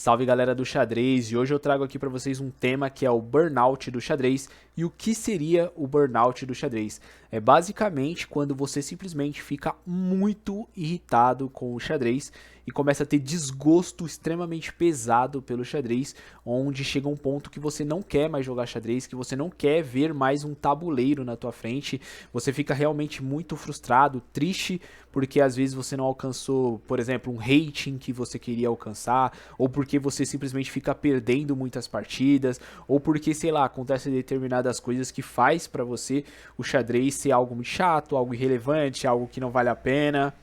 Salve galera do xadrez, e hoje eu trago aqui para vocês um tema que é o burnout do xadrez e o que seria o burnout do xadrez. É basicamente quando você simplesmente fica muito irritado com o xadrez e começa a ter desgosto extremamente pesado pelo xadrez, onde chega um ponto que você não quer mais jogar xadrez, que você não quer ver mais um tabuleiro na tua frente, você fica realmente muito frustrado, triste, porque às vezes você não alcançou, por exemplo, um rating que você queria alcançar, ou porque você simplesmente fica perdendo muitas partidas, ou porque, sei lá, acontecem determinadas coisas que faz pra você o xadrez ser algo muito chato, algo irrelevante, algo que não vale a pena.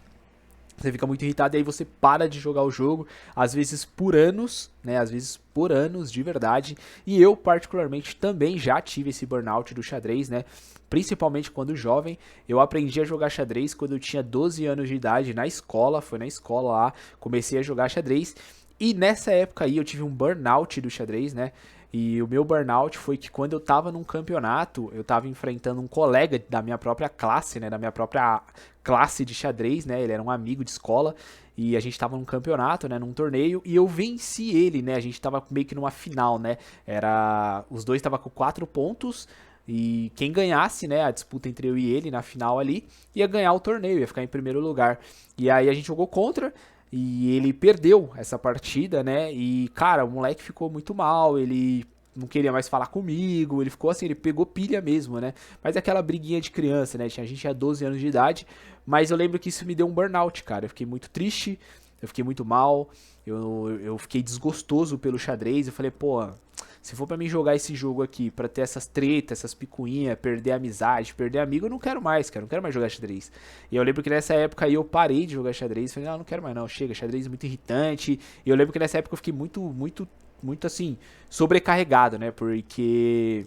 Você fica muito irritado e aí você para de jogar o jogo, às vezes por anos, né? Às vezes por anos de verdade. E eu, particularmente, também já tive esse burnout do xadrez, né? Principalmente quando jovem. Eu aprendi a jogar xadrez quando eu tinha 12 anos de idade na escola. Foi na escola lá, comecei a jogar xadrez. E nessa época aí eu tive um burnout do xadrez, né? E o meu burnout foi que quando eu tava num campeonato, eu tava enfrentando um colega da minha própria classe, né? Da minha própria classe de xadrez, né? Ele era um amigo de escola. E a gente tava num campeonato, né? Num torneio. E eu venci ele, né? A gente tava meio que numa final, né? Os dois tava com 4 pontos. E quem ganhasse, né? A disputa entre eu e ele na final ali, ia ganhar o torneio, ia ficar em primeiro lugar. E aí a gente jogou contra. E ele perdeu essa partida, né? E, cara, o moleque ficou muito mal, ele não queria mais falar comigo, ele ficou assim, ele pegou pilha mesmo, né? Mas é aquela briguinha de criança, né? A gente tinha 12 anos de idade, mas eu lembro que isso me deu um burnout, cara. Eu fiquei muito triste, eu fiquei muito mal, eu fiquei desgostoso pelo xadrez, eu falei, pô, se for pra mim jogar esse jogo aqui, pra ter essas tretas, essas picuinhas, perder amizade, perder amigo, eu não quero mais, cara, não quero mais jogar xadrez. E eu lembro que nessa época aí eu parei de jogar xadrez, falei, não quero mais não, chega, xadrez é muito irritante. E eu lembro que nessa época eu fiquei muito assim, sobrecarregado, né, porque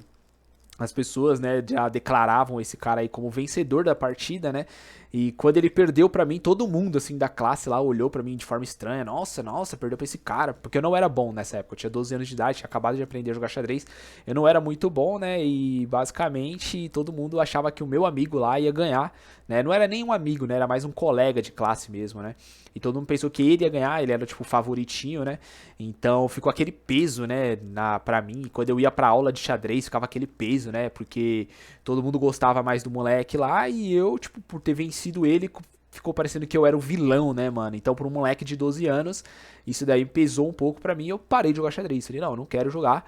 as pessoas, né, já declaravam esse cara aí como vencedor da partida, né? E quando ele perdeu pra mim, todo mundo assim da classe lá olhou pra mim de forma estranha. Nossa, perdeu pra esse cara, porque eu não era bom nessa época. Eu tinha 12 anos de idade, tinha acabado de aprender a jogar xadrez. Eu não era muito bom, né? E basicamente todo mundo achava que o meu amigo lá ia ganhar, né? Não era nem um amigo, né? Era mais um colega de classe mesmo, né? E todo mundo pensou que ele ia ganhar, ele era tipo o favoritinho, né? Então ficou aquele peso, né, pra mim. Quando eu ia pra aula de xadrez, ficava aquele peso, né? Porque todo mundo gostava mais do moleque lá e eu, tipo, por ter vencido ele, ficou parecendo que eu era o vilão, né, mano? Então, por um moleque de 12 anos, isso daí pesou um pouco pra mim. Eu parei de jogar xadrez. Falei, não, eu não quero jogar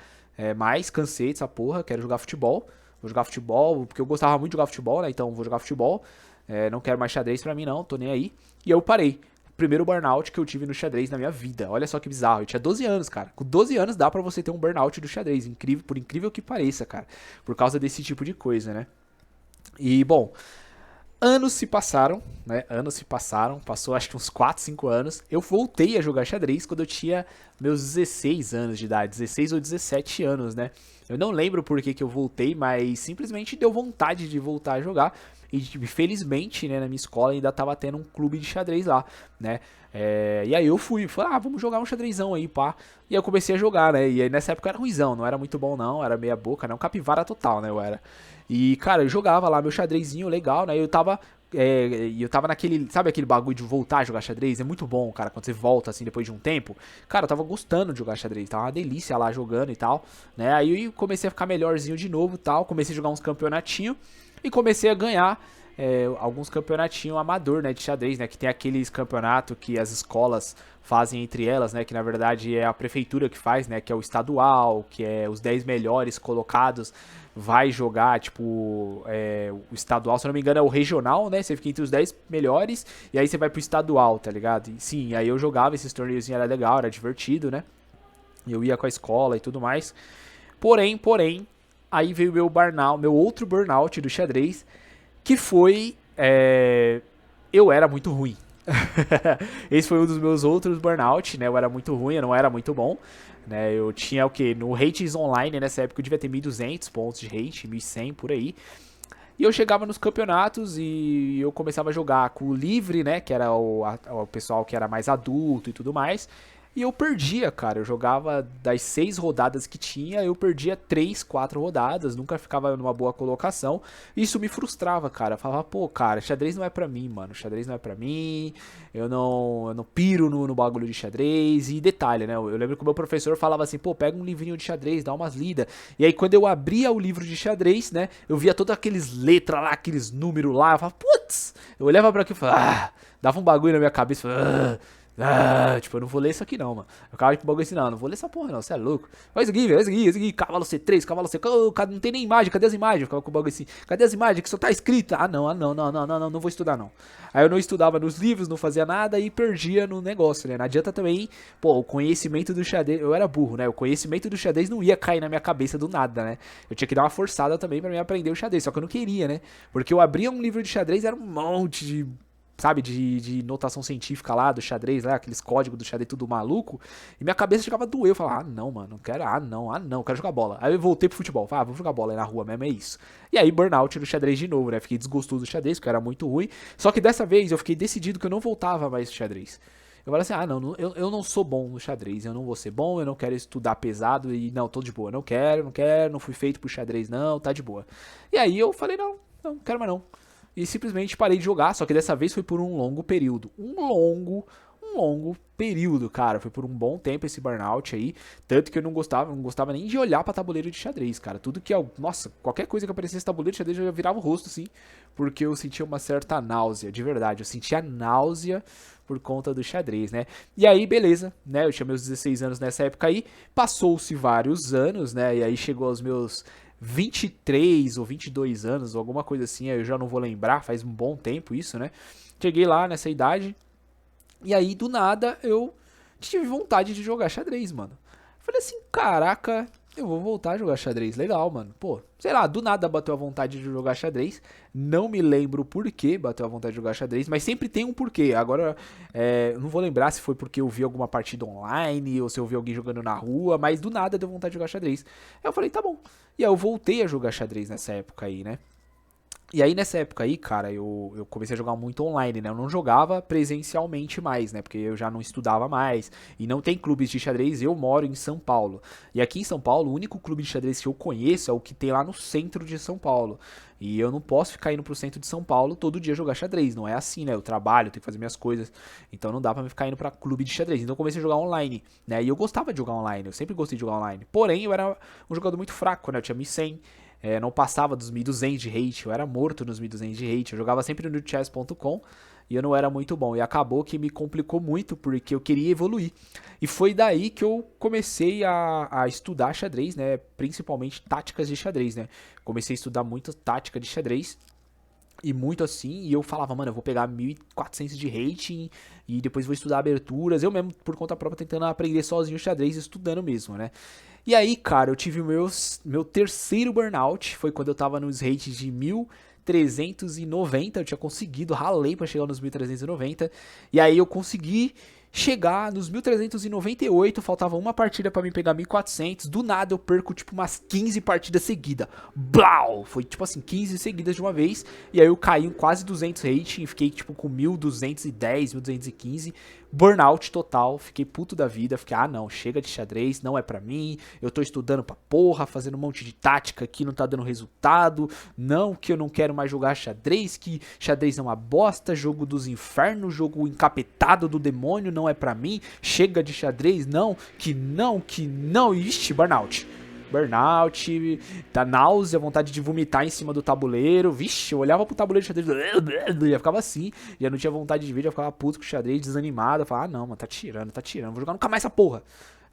mais, cansei dessa porra, quero jogar futebol. Vou jogar futebol, porque eu gostava muito de jogar futebol, né? Então, vou jogar futebol. Não quero mais xadrez pra mim, não, tô nem aí. E eu parei. Primeiro burnout que eu tive no xadrez na minha vida. Olha só que bizarro. Eu tinha 12 anos, cara. Com 12 anos dá pra você ter um burnout do xadrez. Incrível, por incrível que pareça, cara. Por causa desse tipo de coisa, né? E, bom, anos se passaram, né? Anos se passaram, passou acho que uns 4, 5 anos. Eu voltei a jogar xadrez quando eu tinha meus 16 anos de idade, 16 ou 17 anos, né? Eu não lembro por que eu voltei, mas simplesmente deu vontade de voltar a jogar. E felizmente, né, na minha escola ainda tava tendo um clube de xadrez lá, né? E aí eu falei, vamos jogar um xadrezão aí, pá. E aí eu comecei a jogar, né? E aí nessa época era ruizão, não era muito bom não, era meia boca, não, capivara total, né, eu era. E, cara, eu jogava lá meu xadrezinho legal, né? Eu tava naquele, sabe aquele bagulho de voltar a jogar xadrez? É muito bom, cara, quando você volta assim depois de um tempo. Cara, eu tava gostando de jogar xadrez, tava uma delícia lá jogando e tal, né? Aí eu comecei a ficar melhorzinho de novo e tal, comecei a jogar uns campeonatinhos e comecei a ganhar alguns campeonatinhos amador, né, de xadrez, né, que tem aqueles campeonatos que as escolas fazem entre elas, né, que na verdade é a prefeitura que faz, né, que é o estadual, que é os 10 melhores colocados, vai jogar, tipo, o estadual, se eu não me engano é o regional, né, você fica entre os 10 melhores, e aí você vai pro estadual, tá ligado? E, sim, aí eu jogava esses torneios, era legal, era divertido, né, eu ia com a escola e tudo mais, porém, aí veio meu outro burnout do xadrez, que foi. Eu era muito ruim. Esse foi um dos meus outros burnout, né? Eu era muito ruim, eu não era muito bom. Né? Eu tinha o quê? No Rates Online, nessa época eu devia ter 1.200 pontos de rate, 1.100 por aí. E eu chegava nos campeonatos e eu começava a jogar com o livre, né? Que era o pessoal que era mais adulto e tudo mais. e eu perdia, cara. Eu jogava das 6 rodadas que tinha, eu perdia 3, 4 rodadas, nunca ficava numa boa colocação. Isso me frustrava, cara. Eu falava, pô, cara, xadrez não é pra mim, mano. Xadrez não é pra mim. Eu não piro no bagulho de xadrez. E detalhe, né? Eu lembro que o meu professor falava assim, pô, pega um livrinho de xadrez, dá umas lidas. E aí quando eu abria o livro de xadrez, né? Eu via todas aqueles letras lá, aqueles números lá. Eu falava, putz! Eu olhava pra aquilo e falava, dava um bagulho na minha cabeça. Falava, tipo, eu não vou ler isso aqui não, mano. Eu ficava com o bagulho assim, não vou ler essa porra não, você é louco. Olha isso aqui, velho, isso aqui, cavalo C3, cavalo C... não tem nem imagem, cadê as imagens? Eu ficava com o bagulho assim, cadê as imagens que só tá escrito? Não vou estudar não. Aí eu não estudava nos livros, não fazia nada e perdia no negócio, né? Não adianta também, pô, o conhecimento do xadrez, eu era burro, né? O conhecimento do xadrez não ia cair na minha cabeça do nada, né? Eu tinha que dar uma forçada também pra mim aprender o xadrez, só que eu não queria, né? Porque eu abria um livro de xadrez, era um monte de, sabe, de notação científica lá, do xadrez, lá, aqueles códigos do xadrez tudo maluco, e minha cabeça chegava a doer, eu falava, não, mano, não quero, quero jogar bola. Aí eu voltei pro futebol, falei, vou jogar bola aí na rua mesmo, é isso. E aí, burnout no xadrez de novo, né, fiquei desgostoso do xadrez, porque era muito ruim, só que dessa vez eu fiquei decidido que eu não voltava mais no xadrez. Eu falei assim, eu não sou bom no xadrez, eu não vou ser bom, eu não quero estudar pesado, e não, tô de boa, não quero, não fui feito pro xadrez não, tá de boa. E aí eu falei, não quero mais não. E simplesmente parei de jogar, só que dessa vez foi por um longo período. Um longo período, cara. Foi por um bom tempo esse burnout aí. Tanto que eu não gostava nem de olhar pra tabuleiro de xadrez, cara. Tudo que nossa, qualquer coisa que aparecesse tabuleiro de xadrez eu já virava o rosto, assim. Porque eu sentia uma certa náusea, de verdade. Eu sentia náusea por conta do xadrez, né? E aí, beleza, né? Eu tinha meus 16 anos nessa época aí. Passou-se vários anos, né? E aí chegou aos meus 23 ou 22 anos, ou alguma coisa assim, eu já não vou lembrar, faz um bom tempo isso, né? Cheguei lá nessa idade, e aí do nada eu tive vontade de jogar xadrez, mano. Falei assim, caraca, eu vou voltar a jogar xadrez, legal, mano. Pô, sei lá, do nada bateu a vontade de jogar xadrez. Não me lembro o porquê bateu a vontade de jogar xadrez, mas sempre tem um porquê. Agora, eu não vou lembrar se foi porque eu vi alguma partida online ou se eu vi alguém jogando na rua, mas do nada deu vontade de jogar xadrez. Aí eu falei, tá bom. E aí eu voltei a jogar xadrez nessa época aí, né? E aí nessa época aí, cara, eu comecei a jogar muito online, né? Eu não jogava presencialmente mais, né? Porque eu já não estudava mais. E não tem clubes de xadrez, eu moro em São Paulo. E aqui em São Paulo, o único clube de xadrez que eu conheço é o que tem lá no centro de São Paulo. E eu não posso ficar indo pro centro de São Paulo todo dia jogar xadrez. Não é assim, né? Eu trabalho, tenho que fazer minhas coisas. Então não dá pra me ficar indo pra clube de xadrez. Então eu comecei a jogar online, né? E eu gostava de jogar online, eu sempre gostei de jogar online. Porém, eu era um jogador muito fraco, né? Eu tinha 1100. Não passava dos 1200 de rate, eu era morto nos 1200 de rate, eu jogava sempre no chess.com e eu não era muito bom, e acabou que me complicou muito porque eu queria evoluir, e foi daí que eu comecei a estudar xadrez, né, principalmente táticas de xadrez, né, comecei a estudar muito tática de xadrez, e muito assim, e eu falava, mano, eu vou pegar 1400 de rating e depois vou estudar aberturas, eu mesmo por conta própria tentando aprender sozinho o xadrez, estudando mesmo, né. E aí, cara, eu tive o meu terceiro burnout, foi quando eu tava nos rates de 1390, eu tinha conseguido, ralei pra chegar nos 1390, e aí eu consegui chegar nos 1398, faltava uma partida pra mim pegar 1400, do nada eu perco tipo umas 15 partidas seguidas, blau, foi tipo assim, 15 seguidas de uma vez, e aí eu caí em quase 200 rating, fiquei tipo com 1210, 1215, burnout total, fiquei puto da vida, fiquei, não, chega de xadrez, não é pra mim, eu tô estudando pra porra, fazendo um monte de tática aqui, não tá dando resultado, não, que eu não quero mais jogar xadrez, que xadrez é uma bosta, jogo dos infernos, jogo encapetado do demônio, não é pra mim, chega de xadrez, não, ixi, burnout. Burnout, da náusea, vontade de vomitar em cima do tabuleiro. Vixe, eu olhava pro tabuleiro de xadrez e já ficava assim. Já não tinha vontade de ver, já ficava puto com o xadrez, desanimado. Eu falava, não, mano, tá tirando. Vou jogar nunca mais essa porra.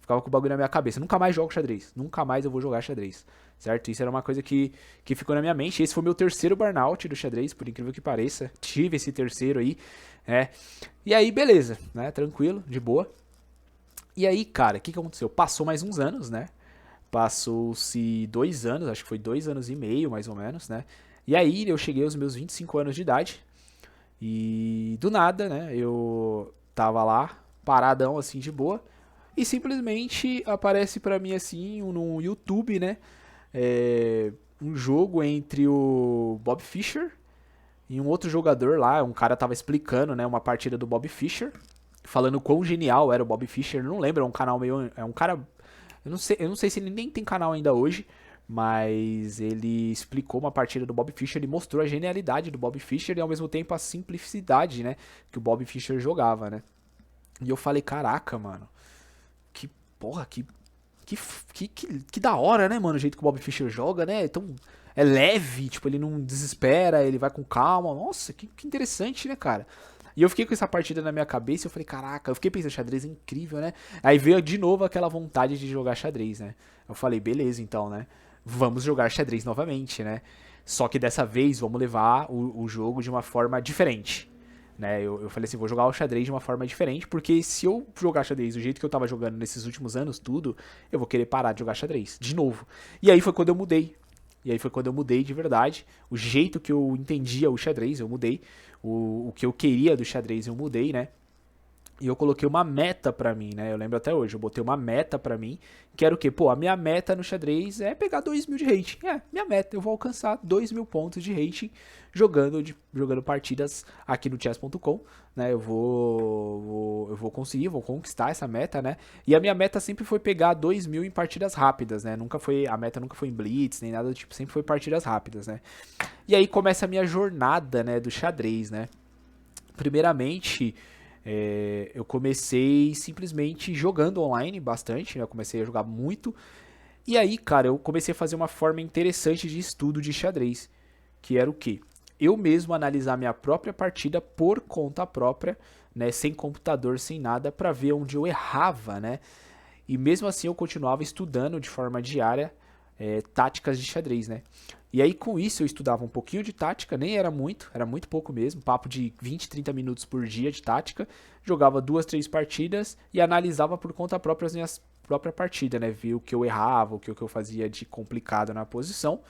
Ficava com o bagulho na minha cabeça. Nunca mais jogo xadrez. Nunca mais eu vou jogar xadrez. Certo? Isso era uma coisa que ficou na minha mente. Esse foi o meu terceiro burnout do xadrez, por incrível que pareça. Tive esse terceiro aí. E aí, beleza, né? Tranquilo, de boa. E aí, cara, o que aconteceu? Passou mais uns anos, né? Passou-se 2 anos, acho que foi 2 anos e meio, mais ou menos, né? E aí eu cheguei aos meus 25 anos de idade. E do nada, né? Eu tava lá, paradão assim de boa. E simplesmente aparece pra mim assim, no YouTube, né? Um jogo entre o Bob Fischer e um outro jogador lá. Um cara tava explicando, né? Uma partida do Bob Fischer. falando quão genial era o Bob Fischer. Não lembro, é um canal meio... É um cara... eu não sei se ele nem tem canal ainda hoje, mas ele explicou uma partida do Bob Fischer e mostrou a genialidade do Bob Fischer e ao mesmo tempo a simplicidade, né, que o Bob Fischer jogava, né. E eu falei, caraca, mano, que porra, que da hora, né, mano, o jeito que o Bob Fischer joga, né, então é leve, tipo, ele não desespera, ele vai com calma, nossa, que interessante, né, cara. E eu fiquei com essa partida na minha cabeça e eu falei, caraca, eu fiquei pensando, xadrez é incrível, né? Aí veio de novo aquela vontade de jogar xadrez, né? Eu falei, beleza, então, né? Vamos jogar xadrez novamente, né? Só que dessa vez vamos levar o jogo de uma forma diferente, né? Eu falei assim, vou jogar o xadrez de uma forma diferente, porque se eu jogar xadrez do jeito que eu tava jogando nesses últimos anos, tudo, eu vou querer parar de jogar xadrez, de novo. E aí foi quando eu mudei. E aí foi quando eu mudei de verdade. O jeito que eu entendia o xadrez, eu mudei. O que eu queria do xadrez, eu mudei, né? E eu coloquei uma meta pra mim, né? Eu lembro até hoje, eu botei uma meta pra mim, que era o quê? Pô, a minha meta no xadrez é pegar 2.000 de rating. É, minha meta, eu vou alcançar 2.000 pontos de rating jogando partidas aqui no chess.com, né? Eu vou conseguir, vou conquistar essa meta, né? E a minha meta sempre foi pegar 2.000 em partidas rápidas, né? A meta nunca foi em blitz, nem nada do tipo, sempre foi partidas rápidas, né? E aí começa a minha jornada, né, do xadrez, né? Primeiramente, eu comecei simplesmente jogando online bastante, né? Eu comecei a jogar muito. E aí, cara, eu comecei a fazer uma forma interessante de estudo de xadrez, que era o quê? Eu mesmo analisar minha própria partida por conta própria, né? Sem computador, sem nada, para ver onde eu errava, né? E mesmo assim eu continuava estudando de forma diária táticas de xadrez, né? E aí com isso eu estudava um pouquinho de tática, nem era muito pouco mesmo, papo de 20, 30 minutos por dia de tática, jogava 2, 3 partidas e analisava por conta própria as minhas própria partida, né? Via o que eu errava, o que eu fazia de complicado na posição.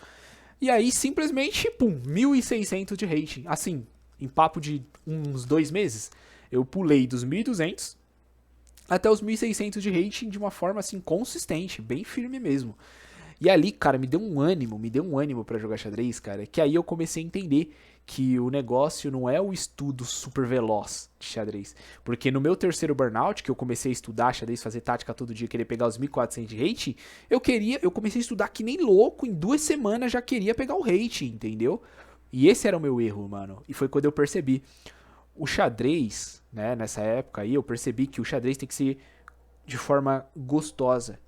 E aí simplesmente, pum, 1.600 de rating. Assim, em papo de uns 2 meses, eu pulei dos 1.200 até os 1.600 de rating de uma forma assim consistente, bem firme mesmo. E ali, cara, me deu um ânimo pra jogar xadrez, cara, que aí eu comecei a entender que o negócio não é o estudo super veloz de xadrez. Porque no meu terceiro burnout, que eu comecei a estudar xadrez, fazer tática todo dia, querer pegar os 1.400 de rating, eu comecei a estudar que nem louco, em 2 semanas já queria pegar o rating, entendeu? E esse era o meu erro, mano. E foi quando eu percebi. O xadrez, né, nessa época aí, eu percebi que o xadrez tem que ser de forma gostosa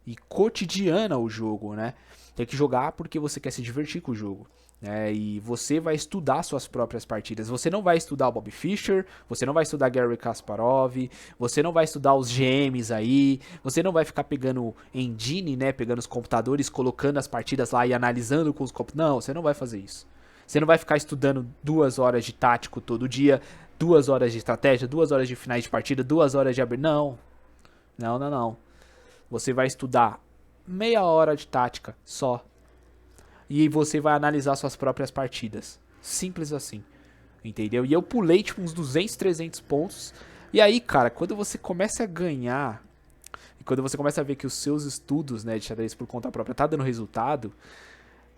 e cotidiana o jogo, né? Tem que jogar porque você quer se divertir com o jogo, né? E você vai estudar suas próprias partidas. Você não vai estudar o Bob Fischer, você não vai estudar Garry Kasparov, você não vai estudar os GMs aí, você não vai ficar pegando engine, né? Pegando os computadores, colocando as partidas lá e analisando com os computadores. Não, você não vai fazer isso. Você não vai ficar estudando 2 horas de tático todo dia, 2 horas de estratégia, 2 horas de finais de partida, 2 horas de abrir. Não. Não. Você vai estudar meia hora de tática só. E você vai analisar suas próprias partidas. Simples assim. Entendeu? E eu pulei tipo uns 200, 300 pontos. E aí, cara, quando você começa a ganhar, e quando você começa a ver que os seus estudos, né, de xadrez por conta própria tá dando resultado,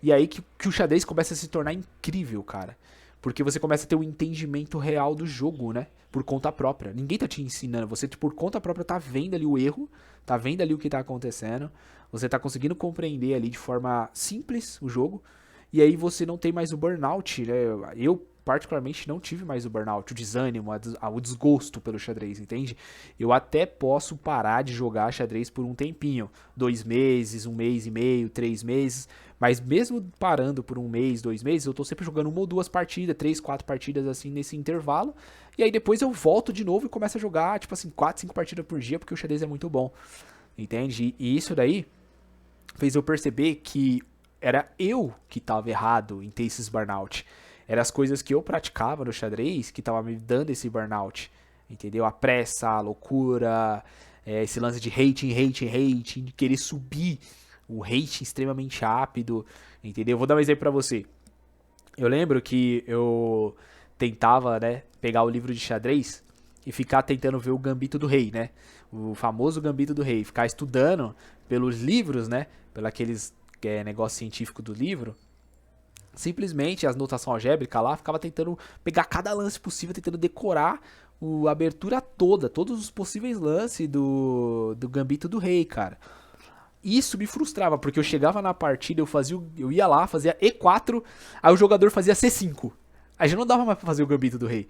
e aí que o xadrez começa a se tornar incrível, cara. Porque você começa a ter um entendimento real do jogo, né? Por conta própria. Ninguém tá te ensinando. Você, por conta própria, tá vendo ali o erro, tá vendo ali o que tá acontecendo. Você tá conseguindo compreender ali de forma simples o jogo. E aí você não tem mais o burnout, né? Eu, particularmente, não tive mais o burnout, o desânimo, o desgosto pelo xadrez, entende? Eu até posso parar de jogar xadrez por um tempinho. 2 meses, 1 mês e meio, 3 meses. Mas mesmo parando por 1 mês, 2 meses, eu tô sempre jogando 1 ou 2 partidas, 3, 4 partidas assim nesse intervalo. E aí depois eu volto de novo e começo a jogar, tipo assim, 4, 5 partidas por dia, porque o xadrez é muito bom. Entende? E isso daí fez eu perceber que era eu que tava errado em ter esses burnout. Eram as coisas que eu praticava no xadrez que tava me dando esse burnout. Entendeu? A pressa, a loucura, esse lance de rating, de querer subir o rating extremamente rápido, entendeu? Vou dar um exemplo pra você. Eu lembro que eu tentava, né, pegar o livro de xadrez e ficar tentando ver o Gambito do Rei, né? O famoso Gambito do Rei. Ficar estudando pelos livros, né? Pelo aqueles negócio científico do livro. Simplesmente as notações algébricas lá, ficava tentando pegar cada lance possível, tentando decorar a abertura toda, todos os possíveis lances do Gambito do Rei, cara. Isso me frustrava, porque eu chegava na partida, eu ia lá, fazia E4, aí o jogador fazia C5. Aí já não dava mais pra fazer o Gambito do Rei.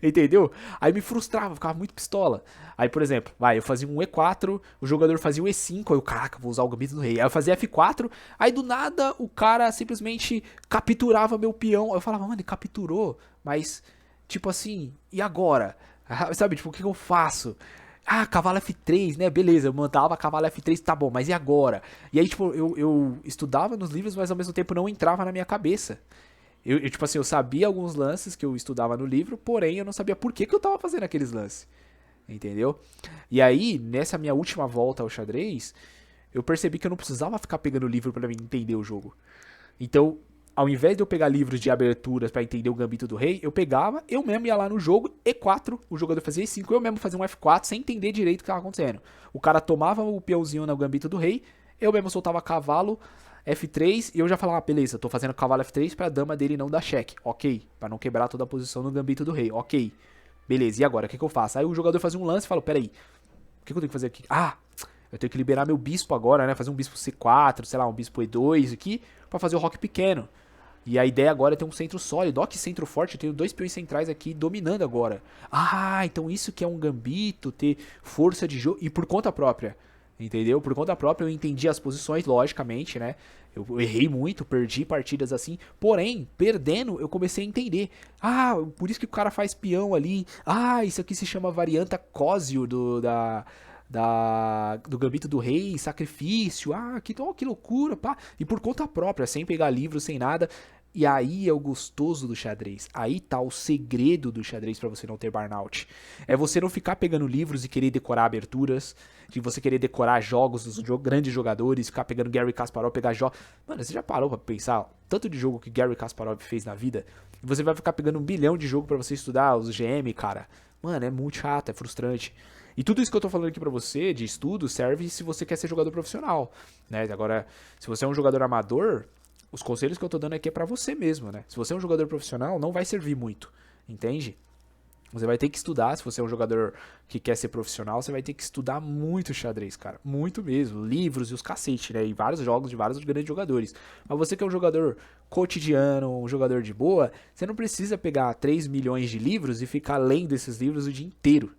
Entendeu? Aí me frustrava, ficava muito pistola. Aí, por exemplo, eu fazia um E4, o jogador fazia o E5, aí eu, caraca, vou usar o Gambito do Rei. Aí eu fazia F4, aí do nada o cara simplesmente capturava meu peão. Aí eu falava, mano, ele capturou, mas, tipo assim, e agora? Sabe, tipo, o que eu faço? Ah, cavalo F3, né? Beleza, eu mandava cavalo F3, tá bom, mas e agora? E aí, tipo, eu estudava nos livros, mas ao mesmo tempo não entrava na minha cabeça. Tipo assim, eu sabia alguns lances que eu estudava no livro, porém eu não sabia por que eu tava fazendo aqueles lances. Entendeu? E aí, nessa minha última volta ao xadrez, eu percebi que eu não precisava ficar pegando livro pra mim entender o jogo. Então, ao invés de eu pegar livros de aberturas pra entender o Gambito do Rei, eu pegava, eu mesmo ia lá no jogo, E4, o jogador fazia E5, eu mesmo fazia um F4 sem entender direito o que tava acontecendo. O cara tomava o peãozinho no Gambito do Rei, eu mesmo soltava cavalo F3 e eu já falava, beleza, tô fazendo cavalo F3 pra dama dele não dar cheque, ok, pra não quebrar toda a posição no Gambito do Rei, ok. Beleza, e agora, o que eu faço? Aí o jogador fazia um lance e fala, peraí, o que eu tenho que fazer aqui? Ah, eu tenho que liberar meu bispo agora, né? Fazer um bispo C4, sei lá, um bispo E2 aqui, pra fazer o roque pequeno. E a ideia agora é ter um centro sólido. Ó que centro forte, eu tenho 2 peões centrais aqui dominando agora. Ah, então isso que é um gambito, ter força de jogo. E por conta própria, entendeu? Por conta própria eu entendi as posições, logicamente, né? Eu errei muito, perdi partidas assim. Porém, perdendo, eu comecei a entender. Ah, por isso que o cara faz peão ali. Ah, isso aqui se chama varianta Cosio do Gambito do Rei, sacrifício, que loucura, pá. E por conta própria, sem pegar livro, sem nada. E aí é o gostoso do xadrez. Aí tá o segredo do xadrez pra você não ter burnout. É você não ficar pegando livros e querer decorar aberturas, de você querer decorar jogos dos grandes jogadores, ficar pegando Garry Kasparov, pegar jogos. Mano, você já parou pra pensar tanto de jogo que Garry Kasparov fez na vida? E você vai ficar pegando 1 bilhão de jogo pra você estudar os GM, cara. Mano, é muito chato, é frustrante. E tudo isso que eu tô falando aqui pra você, de estudo, serve se você quer ser jogador profissional, né? Agora, se você é um jogador amador, os conselhos que eu tô dando aqui é pra você mesmo, né? Se você é um jogador profissional, não vai servir muito, entende? Você vai ter que estudar, se você é um jogador que quer ser profissional, você vai ter que estudar muito xadrez, cara. Muito mesmo. Livros e os cacete, né? E vários jogos de vários grandes jogadores. Mas você que é um jogador cotidiano, um jogador de boa, você não precisa pegar 3 milhões de livros e ficar lendo esses livros o dia inteiro.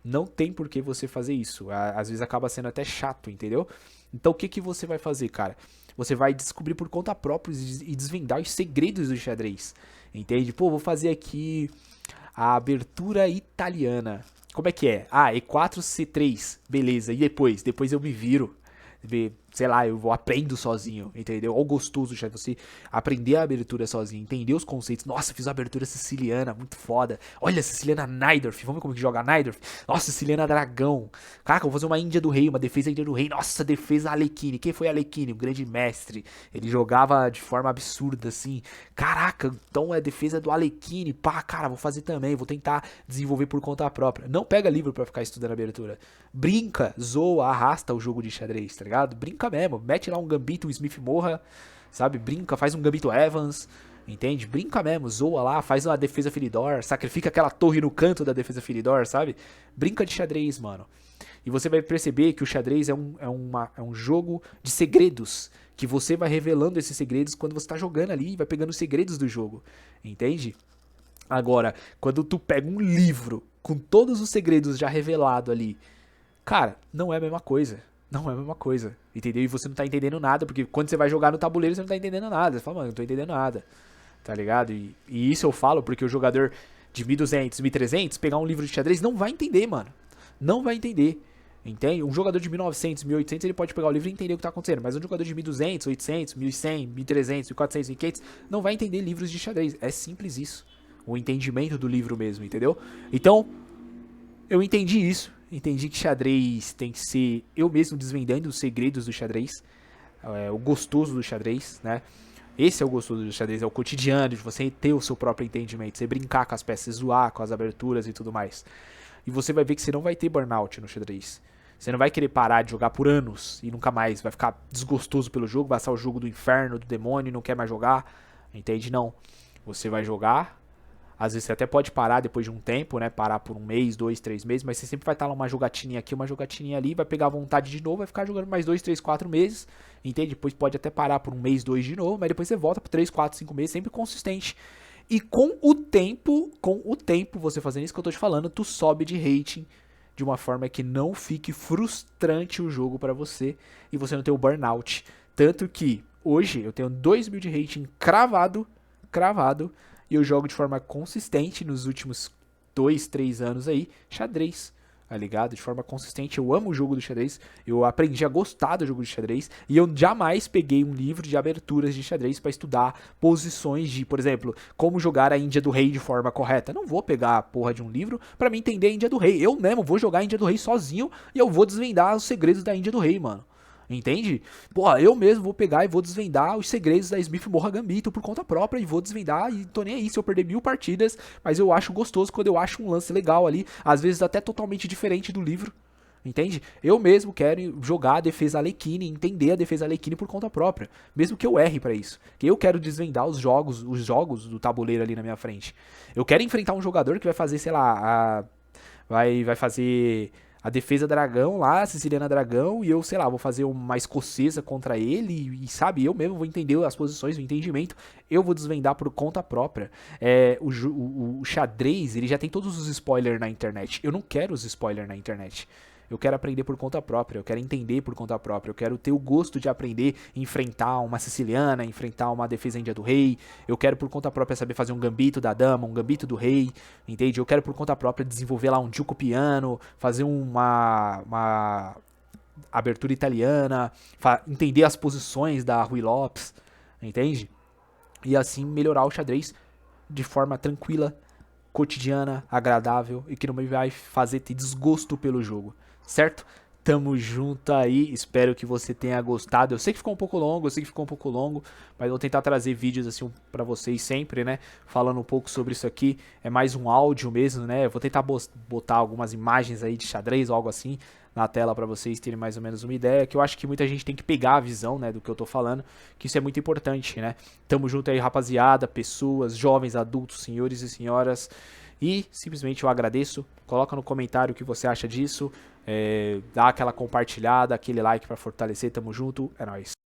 Não tem por que você fazer isso. Às vezes acaba sendo até chato, entendeu? Então o que você vai fazer, cara? Você vai descobrir por conta própria e desvendar os segredos do xadrez. Entende? Pô, vou fazer aqui a abertura italiana. Como é que é? Ah, E4, C3. Beleza. E depois? Depois eu me viro. Sei lá, eu vou aprendo sozinho, entendeu? Olha o gostoso já você aprender a abertura sozinho, entender os conceitos. Nossa, fiz a abertura siciliana, muito foda. Olha, siciliana Najdorf, vamos ver como que joga Najdorf. Nossa, siciliana Dragão. Caraca, eu vou fazer uma Índia do Rei, uma defesa Índia do Rei. Nossa, defesa Alekhine. Quem foi Alekhine? O grande mestre. Ele jogava de forma absurda, assim. Caraca, então é defesa do Alekhine. Pá, cara, vou fazer também. Vou tentar desenvolver por conta própria. Não pega livro pra ficar estudando a abertura. Brinca, zoa, arrasta o jogo de xadrez, tá ligado? Brinca mesmo, mete lá um gambito, um Smith morra, sabe? Brinca, faz um gambito Evans, entende? Brinca mesmo, zoa lá, faz uma defesa Philidor, sacrifica aquela torre no canto da defesa Philidor, sabe? Brinca de xadrez, mano. E você vai perceber que o xadrez é um jogo de segredos, que você vai revelando esses segredos quando você tá jogando ali, vai pegando os segredos do jogo, entende? Agora, quando tu pega um livro com todos os segredos já revelados ali, cara, não é a mesma coisa. Não é a mesma coisa, entendeu? E você não tá entendendo nada, porque quando você vai jogar no tabuleiro, você não tá entendendo nada. Você fala, mano, eu não tô entendendo nada, tá ligado? E isso eu falo porque o jogador de 1200, 1300, pegar um livro de xadrez, não vai entender, mano. Não vai entender, entende? Um jogador de 1900, 1800, ele pode pegar o livro e entender o que tá acontecendo. Mas um jogador de 1200, 800, 1100, 1300, 1400, 1500, não vai entender livros de xadrez. É simples isso. O entendimento do livro mesmo, entendeu? Então, eu entendi isso. Entendi que xadrez tem que ser eu mesmo desvendando os segredos do xadrez. O gostoso do xadrez, né? Esse é o gostoso do xadrez, é o cotidiano, de você ter o seu próprio entendimento, você brincar com as peças, zoar com as aberturas e tudo mais. E você vai ver que você não vai ter burnout no xadrez. Você não vai querer parar de jogar por anos e nunca mais. Vai ficar desgostoso pelo jogo, vai passar o jogo do inferno, do demônio, não quer mais jogar. Entende? Não. Você vai jogar Às vezes você até pode parar depois de um tempo, né? Parar por um mês, 2, 3 meses, mas você sempre vai estar numa jogatininha aqui, uma jogatininha ali, vai pegar vontade de novo, vai ficar jogando mais 2, 3, 4 meses, entende? Depois pode até parar por um mês, 2 de novo, mas depois você volta por 3, 4, 5 meses, sempre consistente. E com o tempo, você fazendo isso que eu tô te falando, tu sobe de rating de uma forma que não fique frustrante o jogo pra você e você não ter o burnout. Tanto que hoje eu tenho 2.000 de rating cravado, e eu jogo de forma consistente nos últimos 2, 3 anos aí, xadrez, tá ligado? De forma consistente, eu amo o jogo do xadrez, eu aprendi a gostar do jogo de xadrez, e eu jamais peguei um livro de aberturas de xadrez pra estudar posições de, por exemplo, como jogar a Índia do Rei de forma correta. Eu não vou pegar a porra de um livro pra me entender a Índia do Rei, eu mesmo vou jogar a Índia do Rei sozinho, e eu vou desvendar os segredos da Índia do Rei, mano. Entende? Porra, eu mesmo vou pegar e vou desvendar os segredos da Smith Morra Gambito por conta própria e vou desvendar e tô nem aí se eu perder 1000 partidas, mas eu acho gostoso quando eu acho um lance legal ali, às vezes até totalmente diferente do livro. Entende? Eu mesmo quero jogar a defesa Alekhine, entender a defesa Alekhine por conta própria, mesmo que eu erre pra isso. Que eu quero desvendar os jogos do tabuleiro ali na minha frente. Eu quero enfrentar um jogador que vai fazer, sei lá, vai fazer a defesa dragão lá, a siciliana dragão, e eu, sei lá, vou fazer uma escocesa contra ele, e sabe, eu mesmo vou entender as posições, o entendimento, eu vou desvendar por conta própria. O xadrez, ele já tem todos os spoilers na internet, eu não quero os spoilers na internet. Eu quero aprender por conta própria, eu quero entender por conta própria, eu quero ter o gosto de aprender, enfrentar uma siciliana, enfrentar uma defesa índia do rei, eu quero por conta própria saber fazer um gambito da dama, um gambito do rei, entende? Eu quero por conta própria desenvolver lá um giuco piano, fazer uma abertura italiana, entender as posições da Ruy Lopes, entende? E assim melhorar o xadrez de forma tranquila, cotidiana, agradável e que não me vai fazer ter desgosto pelo jogo, certo? Tamo junto aí, espero que você tenha gostado. Eu sei que ficou um pouco longo, mas vou tentar trazer vídeos assim pra vocês sempre, né? Falando um pouco sobre isso aqui. É mais um áudio mesmo, né? Eu vou tentar botar algumas imagens aí de xadrez ou algo assim na tela pra vocês terem mais ou menos uma ideia, que eu acho que muita gente tem que pegar a visão, né, do que eu tô falando, que isso é muito importante, né? Tamo junto aí, rapaziada, pessoas, jovens, adultos, senhores e senhoras. E simplesmente eu agradeço. Coloca no comentário o que você acha disso. Dá aquela compartilhada, aquele like pra fortalecer. Tamo junto. É nóis.